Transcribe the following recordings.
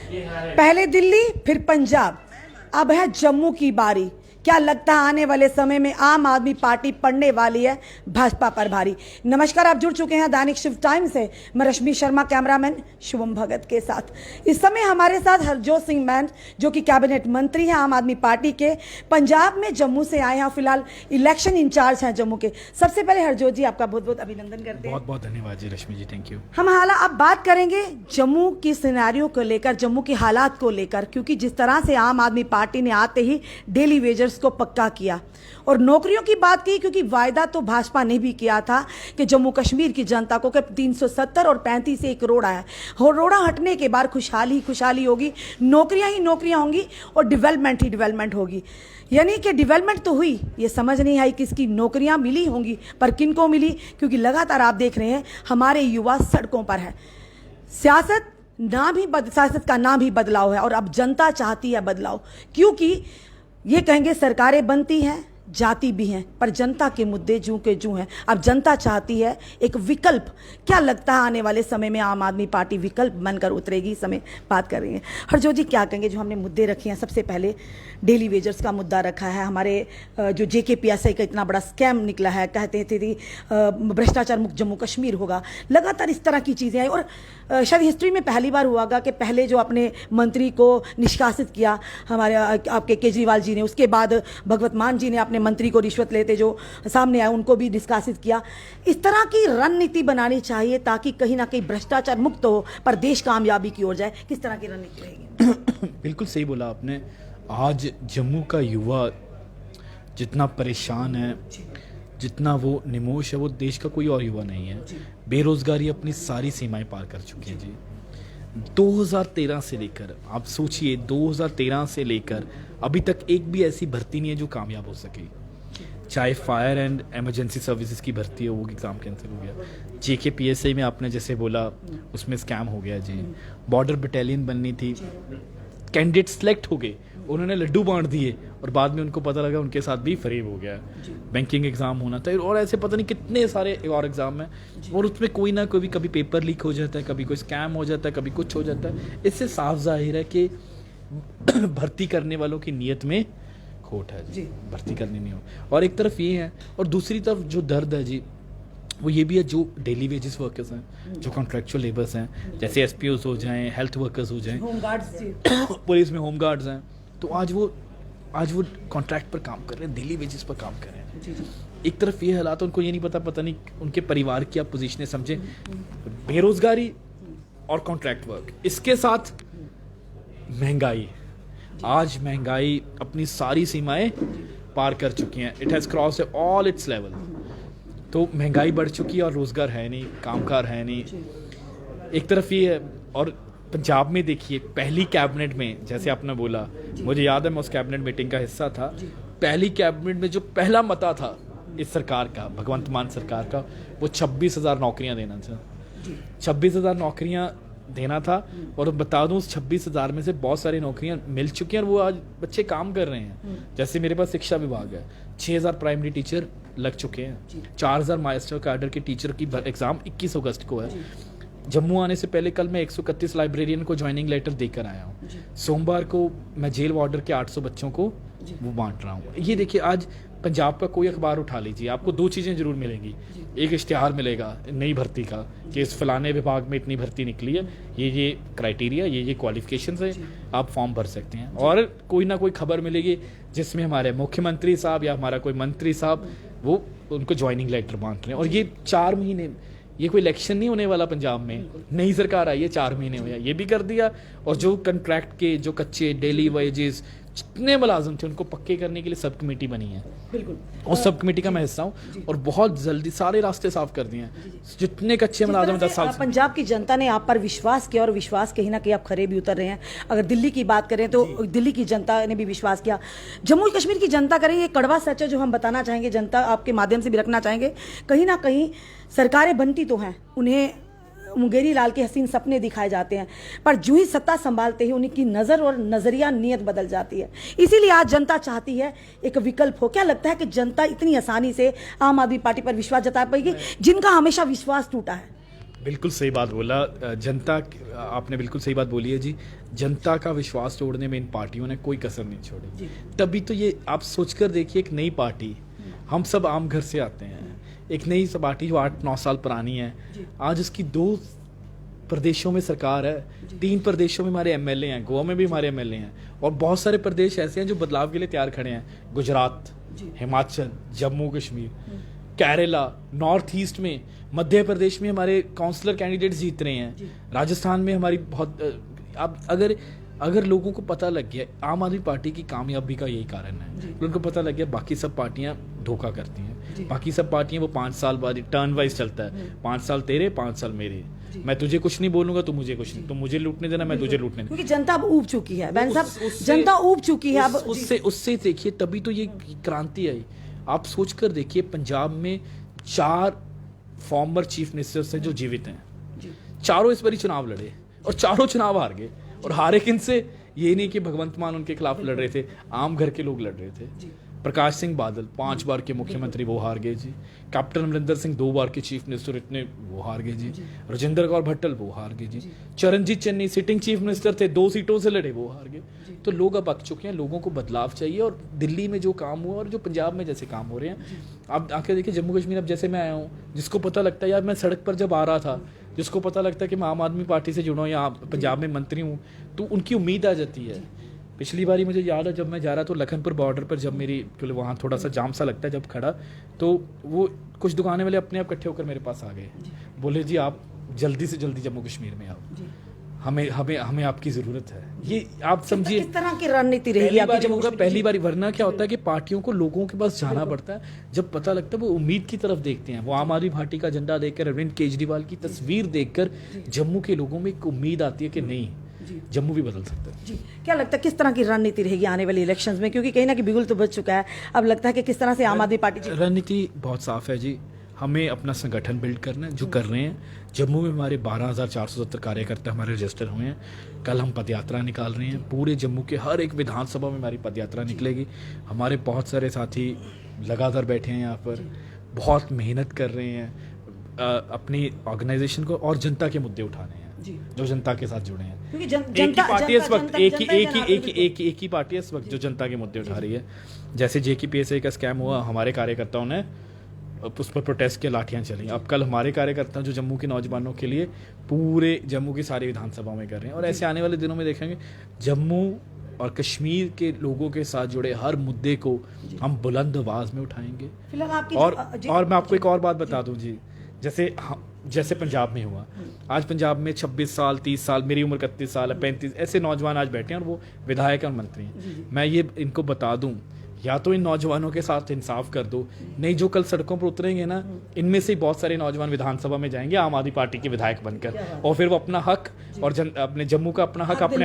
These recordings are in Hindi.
पहले दिल्ली फिर पंजाब, अब है जम्मू की बारी। क्या लगता है आने वाले समय में आम आदमी पार्टी पड़ने वाली है भाजपा पर भारी। नमस्कार, आप जुड़ चुके हैं दैनिक शिफ्ट टाइम से। मैं रश्मि शर्मा, कैमरामैन शुभम भगत के साथ। इस समय हमारे साथ हरजोत सिंह मान, जो कि कैबिनेट मंत्री हैं आम आदमी पार्टी के, पंजाब में जम्मू से आए हैं, फिलहाल इलेक्शन इंचार्ज हैं जम्मू के। सबसे पहले हरजोत जी, आपका बहुत बहुत अभिनंदन करते हैं। बहुत बहुत धन्यवाद जी रश्मि जी, थैंक यू। हम हालात अब बात करेंगे जम्मू की सिनेरियो को लेकर, जम्मू के हालात को लेकर, क्योंकि जिस तरह से आम आदमी पार्टी ने आते ही डेली वेजर्स को पक्का किया और नौकरियों की बात की, क्योंकि वायदा तो भाजपा ने भी किया था कि जम्मू कश्मीर की जनता को 370 और 35 से 1 करोड़ आया, और रोड़ा हटने के बाद खुशहाली खुशहाली होगी, नौकरियां ही नौकरियां होंगी और डेवलपमेंट ही डेवलपमेंट होगी। यानी कि डेवलपमेंट तो हुई, ये समझ नहीं आई किसकी नौकरियां मिली होंगी, पर किन को मिली, क्योंकि लगातार आप देख रहे हैं हमारे युवा सड़कों पर है। सियासत का नाम ही बदलाव है, और अब जनता चाहती है बदलाव, क्योंकि ये कहेंगे सरकारें बनती हैं, जाती भी हैं, पर जनता के मुद्दे जूं के जूं हैं। अब जनता चाहती है एक विकल्प। क्या लगता है आने वाले समय में आम आदमी पार्टी विकल्प बनकर उतरेगी? इस समय बात कर रही हैं हरजोत जी, क्या कहेंगे जो हमने मुद्दे रखे हैं? सबसे पहले डेली वेजर्स का मुद्दा रखा है, हमारे जो JKPSI का इतना बड़ा स्कैम निकला है, कहते थे भ्रष्टाचार मुक्त जम्मू कश्मीर होगा, लगातार इस तरह की चीज़ें आई, और शायद हिस्ट्री में पहली बार हुआ कि पहले जो अपने मंत्री को निष्कासित किया हमारे आपके केजरीवाल जी ने, उसके बाद भगवत मान जी ने अपने मंत्री को रिश्वत लेते जो सामने आए उनको भी निष्कासित किया। इस तरह की रणनीति बनानी चाहिए ताकि कहीं ना कहीं भ्रष्टाचार मुक्त हो, पर देश कामयाबी की ओर जाए। किस तरह की रणनीति रहेगी? बिल्कुल सही बोला आपने। आज जम्मू का युवा जितना परेशान है, जितना वो निमोश है, वो देश का कोई और युवा नहीं है। बेरोजगारी अपनी सारी सीमाएं पार कर चुकी है जी। 2013 से लेकर, आप सोचिए 2013 से लेकर अभी तक एक भी ऐसी भर्ती नहीं है जो कामयाब हो सके। चाहे फायर एंड इमरजेंसी सर्विसेज की भर्ती हो, वो एग्ज़ाम कैंसिल हो गया। JKPSI में आपने जैसे बोला, उसमें स्कैम हो गया जी। बॉर्डर बटालियन बननी थी, कैंडिडेट सेलेक्ट हो गए, उन्होंने लड्डू बांट दिए और बाद में उनको पता लगा उनके साथ भी फरेब हो गया। बैंकिंग एग्ज़ाम होना था, और ऐसे पता नहीं कितने सारे और एग्ज़ाम हैं, और उसमें कोई ना कोई कभी पेपर लीक हो जाता है, कभी कोई स्कैम हो जाता है, कभी कुछ हो जाता है। इससे साफ जाहिर है कि भर्ती करने वालों की नीयत में खोट है जी, भर्ती करनी नहीं हो। और एक तरफ ये है, और दूसरी तरफ जो दर्द है जी, वो ये भी है जो डेली वेजेस वर्कर्स हैं, जो कॉन्ट्रैक्चुअल लेबर्स हैं, जैसे SPOs हो जाएं, हेल्थ वर्कर्स हो जाएं, पुलिस में होम गार्ड्स हैं, तो आज वो कॉन्ट्रैक्ट पर काम कर रहे हैं, डेली वेजेस पर काम कर रहे हैं। एक तरफ ये हालात, उनको ये नहीं पता नहीं उनके परिवार की आप पोजीशनें समझें। बेरोजगारी और कॉन्ट्रैक्ट वर्क, इसके साथ महंगाई। आज महंगाई अपनी सारी सीमाएं पार कर चुकी हैं। It has crossed all it's level. तो महंगाई बढ़ चुकी है और रोज़गार है नहीं, कामकाज है नहीं। एक तरफ ये है, और पंजाब में देखिए पहली कैबिनेट में, जैसे आपने बोला, मुझे याद है मैं उस कैबिनेट मीटिंग का हिस्सा था। पहली कैबिनेट में जो पहला मता था इस सरकार का, भगवंत मान सरकार का, वो 26,000 नौकरियां देना था। 26,000 नौकरियां देना था, और बता दूं उस 26,000 में से बहुत सारी नौकरियां मिल चुकी हैं और वो आज बच्चे काम कर रहे हैं। जैसे मेरे पास शिक्षा विभाग है, 6,000 प्राइमरी टीचर लग चुके हैं, 4,000 मास्टर कैडर के टीचर की एग्ज़ाम 21 अगस्त को है। जम्मू आने से पहले कल मैं 131 लाइब्रेरियन को ज्वाइनिंग लेटर देकर आया हूँ। सोमवार को मैं जेल वार्डर के 800 बच्चों को वो बांट रहा हूँ। ये देखिए, आज पंजाब का कोई अखबार उठा लीजिए, आपको 2 चीज़ें जरूर मिलेंगी। एक इश्तिहार मिलेगा नई भर्ती का कि इस फलाने विभाग में इतनी भर्ती निकली है, ये क्राइटेरिया, ये क्वालिफिकेशन है, आप फॉर्म भर सकते हैं। और कोई ना कोई खबर मिलेगी जिसमें हमारे मुख्यमंत्री साहब या हमारा कोई मंत्री साहब वो उनको ज्वाइनिंग लेटर बांट रहे हैं। और ये 4 महीने, ये कोई इलेक्शन नहीं होने वाला पंजाब में, नई सरकार आई है, 4 महीने हुए, ये भी कर दिया। और जो कॉन्ट्रैक्ट के, जो कच्चे डेली वेजेस जितने मुलाजिम थे, उनको पक्के करने के लिए सब कमेटी बनी है। बिल्कुल, उस सब कमेटी का मैं हिस्सा हूँ, और बहुत जल्दी सारे रास्ते साफ कर दिए हैं। जितने कच्चे मुलाजिम 10 साल से। पंजाब की जनता ने आप पर विश्वास किया, और विश्वास कहीं ना कहीं आप खरे भी उतर रहे हैं। अगर दिल्ली की बात करें तो दिल्ली की जनता ने भी विश्वास किया। जम्मू कश्मीर की जनता करें, ये कड़वा सच है जो हम बताना चाहेंगे, जनता आपके माध्यम से भी रखना चाहेंगे। कहीं ना कहीं सरकारें बनती तो हैं, उन्हें मुंगेरी लाल के हसीन सपने दिखाए जाते हैं, पर जो ही सत्ता संभालते ही उनकी नज़र और नज़रिया नीयत बदल जाती है। इसीलिए आज जनता चाहती है एक विकल्प हो। क्या लगता है कि जनता इतनी आसानी से आम आदमी पार्टी पर विश्वास जता पाएगी, जिनका हमेशा विश्वास टूटा है? बिल्कुल सही बात बोला। जनता, आपने बिल्कुल सही बात बोली है जी। जनता का विश्वास तोड़ने में इन पार्टियों ने कोई कसर नहीं छोड़ी। तभी तो ये आप सोचकर देखिए, एक नई पार्टी, हम सब आम घर से आते हैं, एक नई पार्टी जो 8-9 साल पुरानी है, आज उसकी 2 प्रदेशों में सरकार है, 3 प्रदेशों में हमारे एमएलए हैं, गोवा में भी हमारे एमएलए हैं, और बहुत सारे प्रदेश ऐसे हैं जो बदलाव के लिए तैयार खड़े हैं। गुजरात, हिमाचल, जम्मू कश्मीर, केरला, नॉर्थ ईस्ट में, मध्य प्रदेश में हमारे काउंसलर कैंडिडेट्स जीत रहे हैं, राजस्थान में हमारी बहुत अब अगर लोगों को पता लग गया, आम आदमी पार्टी की कामयाबी का यही कारण है, उनको पता लग गया बाकी सब पार्टियां धोखा करती हैं, बाकी सब पार्टियां वो 5 साल बाद टर्न वाइज चलता है, 5 साल तेरे, 5 साल मेरे, मैं तुझे कुछ नहीं बोलूंगा, तू मुझे कुछ नहीं, तुम मुझे लूटने देना, मैं तुझे लूटने देना, क्योंकि जनता अब ऊब चुकी है। बैन साहब, जनता ऊब चुकी है अब। उससे देखिए, तभी तो ये क्रांति आई। आप सोच कर देखिए, पंजाब में 4 फॉर्मर चीफ मिनिस्टर्स हैं जो जीवित हैं, चारों इस बारी चुनाव लड़े और चारों चुनाव हार गए, और हारे किन से? ये नहीं कि भगवंत मान उनके खिलाफ लड़ रहे थे, आम घर के लोग लड़ रहे थे। प्रकाश सिंह बादल 5 बार के मुख्यमंत्री, वो हार गए जी। कैप्टन अमरिंदर सिंह 2 बार के चीफ मिनिस्टर, इतने वो हार गए जी। राजेंद्र कौर भट्टल वो हार गए जी। Charanjit Channi sitting chief minister थे, 2 सीटों से लड़े, वो हार गए। तो लोग अब अक चुके हैं, लोगों को बदलाव चाहिए, और दिल्ली में जो काम हुआ और जो पंजाब में जैसे काम हो रहे हैं, आप आके देखिए जम्मू कश्मीर, अब जैसे मैं आया हूँ, जिसको पता लगता है यार मैं सड़क पर जब आ रहा था, जिसको पता लगता है कि मैं आम आदमी पार्टी से जुड़ा हूँ या पंजाब में मंत्री हूँ, तो उनकी उम्मीद आ जाती है। पिछली बारी मुझे याद है, जब मैं जा रहा था लखनपुर बॉर्डर पर, जब मेरी वहाँ थोड़ा सा जाम सा लगता है जब खड़ा, तो वो कुछ दुकानें वाले अपने आप इकट्ठे होकर मेरे पास आ गए, बोले जी आप जल्दी से जल्दी जम्मू कश्मीर में आओ, हमें आपकी जरूरत है। ये आप समझिए किस तरह की रणनीति रहेगी आपकी जम्मू कश्मीर? पहली बार, वरना क्या होता है कि पार्टियों को लोगों के पास जाना पड़ता है, जब पता लगता है वो उम्मीद की तरफ देखते हैं, वो आम आदमी पार्टी का झंडा देखकर, अरविंद केजरीवाल की तस्वीर देखकर जम्मू के लोगों में एक उम्मीद आती है कि नहीं, जम्मू भी बदल सकता है। जी, क्या लगता है किस तरह की रणनीति रहेगी आने वाली इलेक्शंस में? क्योंकि कहीं ना कहीं बिगुल तो बच चुका है, अब लगता है कि किस तरह से आम आदमी पार्टी रणनीति बहुत साफ है जी। हमें अपना संगठन बिल्ड करना है, जो कर रहे हैं। जम्मू में हमारे 12,470 कार्यकर्ता हमारे रजिस्टर हुए हैं। कल हम पदयात्रा निकाल रहे हैं, पूरे जम्मू के हर एक विधानसभा में हमारी पदयात्रा निकलेगी। हमारे बहुत सारे साथी लगातार बैठे हैं यहाँ पर, बहुत मेहनत कर रहे हैं अपनी ऑर्गेनाइजेशन को और जनता के मुद्दे उठाने हैं, जो जनता के साथ जुड़े हैं। क्योंकि एक ही पार्टी इस वक्त एक ही पार्टी इस वक्त जो जनता के मुद्दे उठा रही है। जैसे JKPSA का स्कैम हुआ, हमारे कार्यकर्ताओं ने उस पर प्रोटेस्ट के लाठियां चली। अब कल हमारे कार्यकर्ता जो जम्मू के नौजवानों के लिए पूरे जम्मू की सारी विधानसभा में कर रहे हैं, और ऐसे आने वाले दिनों में देखेंगे जम्मू और कश्मीर के लोगों के साथ जुड़े हर मुद्दे को हम बुलंद आवाज में उठाएंगे। और मैं आपको एक और बात बता दूं जी, जैसे पंजाब में हुआ, आज पंजाब में 26 साल 30 साल, मेरी उम्र 31 साल है, 35 ऐसे नौजवान आज बैठे हैं और वो विधायक और मंत्री हैं। मैं ये इनको बता दूं, या तो इन नौजवानों के साथ इंसाफ कर दो, नहीं जो कल सड़कों पर उतरेंगे ना, इनमें से बहुत सारे नौजवान विधानसभा में जाएंगे आम आदमी पार्टी के विधायक बनकर, और फिर वो अपना हक और अपने जम्मू का अपना हक अपने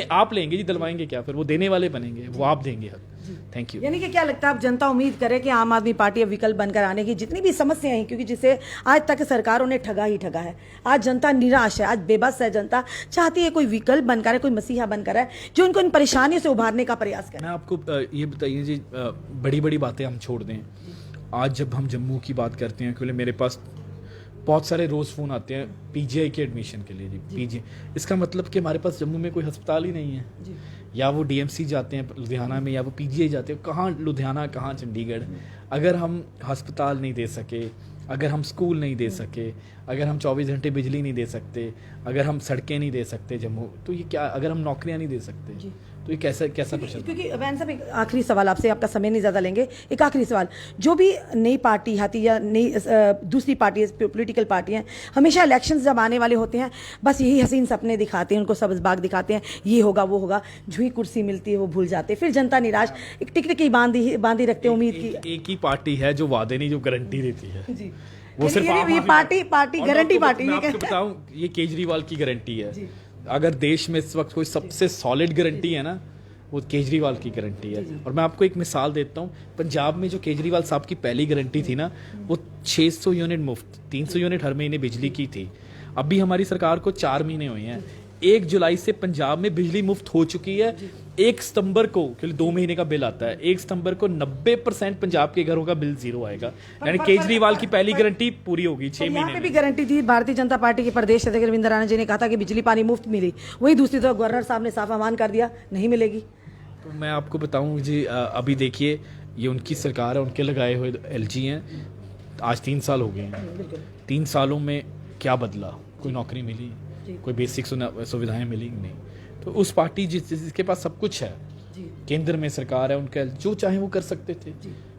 आप लेंगे जी। दिलवाएंगे क्या? फिर वो देने वाले बनेंगे, वो आप देंगे हक। Thank you. यानी कि क्या लगता है, अब जनता उम्मीद करे कि आम आदमी पार्टी अब विकल्प बनकर आने की जितनी भी समस्याएं हैं, क्योंकि जिसे आज तक सरकारों ने ठगा ही ठगा है, आज जनता निराश है, आज बेबस है, जनता चाहती है कोई विकल्प बनकर है, कोई मसीहा बनकर है जो उनको इन परेशानियों से उभारने का प्रयास करे। मैं आपको ये बताइए जी, बड़ी बड़ी बातें हम छोड़ दें। आज जब हम जम्मू की बात करते हैं, क्योंकि मेरे पास बहुत सारे रोज़ फ़ोन आते हैं PGI के एडमिशन के लिए जी। PGI, इसका मतलब कि हमारे पास जम्मू में कोई अस्पताल ही नहीं है, या वो DMC जाते हैं लुधियाना में, या वो PGI जाते हैं, कहाँ लुधियाना, कहाँ चंडीगढ़। अगर हम अस्पताल नहीं दे सके, अगर हम स्कूल नहीं दे सके, अगर हम 24 घंटे बिजली नहीं दे सकते, अगर हम सड़कें नहीं दे सकते जम्मू, तो ये क्या, अगर हम नौकरियां नहीं दे सकते, तो ये कैसा कुछ? क्योंकि वैन साहब, एक आखिरी सवाल आपसे, आपका समय नहीं ज़्यादा लेंगे, एक आखिरी सवाल, जो भी नई पार्टी आती या नई दूसरी पार्टी, पॉलिटिकल पार्टियां, हमेशा इलेक्शंस जब आने वाले होते हैं, बस यही हसीन सपने दिखाते हैं, उनको सब्ज़ बाग दिखाते हैं, ये होगा वो होगा, जो ही कुर्सी मिलती है वो भूल जाते हैं, फिर जनता निराश, एक टिकट की बांधी रखते हैं उम्मीद की। एक ही पार्टी है जो वादे नहीं, जो गारंटी देती है जी। वो सिर्फ ये पार्टी गारंटी पार्टी। मैं आपको बताऊं, ये केजरीवाल की गारंटी है। अगर देश में इस वक्त कोई सबसे सॉलिड गारंटी है ना, वो केजरीवाल की गारंटी है। और मैं आपको एक मिसाल देता हूँ, पंजाब में जो केजरीवाल साहब की पहली गारंटी थी ना, वो 600 यूनिट मुफ्त, 300 यूनिट हर महीने बिजली की थी। अभी हमारी सरकार को 4 महीने हुए हैं, 1 जुलाई से पंजाब में बिजली मुफ्त हो चुकी है। 1 सितंबर को, क्योंकि 2 महीने का बिल आता है, 1 सितंबर को 90% पंजाब के घरों का बिल जीरो आएगा। यानी केजरीवाल की पहली गारंटी पूरी होगी 6 यहाँ महीने पे भी में। गारंटी थी भारतीय जनता पार्टी के प्रदेश अध्यक्ष रविंद्र राणा जी ने कहा था कि बिजली पानी मुफ्त मिली, वही दूसरी तरफ गवर्नर साहब ने साफ ऐलान कर दिया नहीं मिलेगी। तो मैं आपको बताऊं जी, अभी देखिए ये उनकी सरकार है, उनके लगाए हुए एलजी हैं। आज 3 साल हो गए हैं। 3 सालों में क्या बदला? कोई नौकरी मिली, कोई बेसिक सुविधाएं मिली नहीं। तो उस पार्टी जिसके पास सब कुछ है, केंद्र में सरकार है, उनका जो चाहे वो कर सकते थे,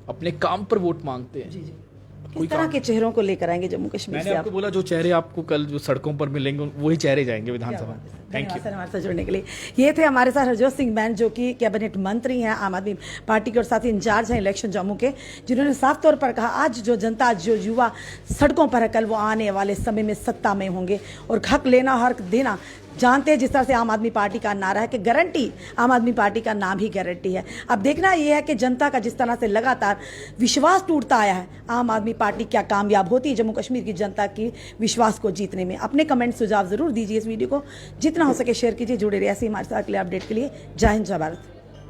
अपने काम पर वोट मांगते हैं। किस तरह के चेहरों को लेकर आएंगे जम्मू कश्मीर मैंने से आपको बोला जो चेहरे आपको कल जो सड़कों पर मिलेंगे वही चेहरे जाएंगे विधानसभा में। थैंक यू सर हमारे साथ जुड़ने के लिए। ये थे हमारे साथ हरजोत सिंह बैन जो कि कैबिनेट मंत्री हैं आम आदमी पार्टी के और साथ ही इंचार्ज हैं इलेक्शन जम्मू के, जिन्होंने साफ तौर पर कहा आज जो जनता, आज जो युवा सड़कों पर है, कल वो आने वाले समय में सत्ता में होंगे और हक लेना हक देना जानते हैं। जिस तरह से आम आदमी पार्टी का नारा है कि गारंटी, आम आदमी पार्टी का नाम ही गारंटी है। अब देखना यह है कि जनता का जिस तरह से लगातार विश्वास टूटता आया है, आम आदमी पार्टी क्या कामयाब होती है जम्मू कश्मीर की जनता की विश्वास को जीतने में। अपने कमेंट सुझाव जरूर दीजिए, इस वीडियो को जितना हो सके शेयर कीजिए, जुड़े रहिए ऐसे ही हमारे साथ अगले अपडेट के लिए। जय हिंद, जय भारत।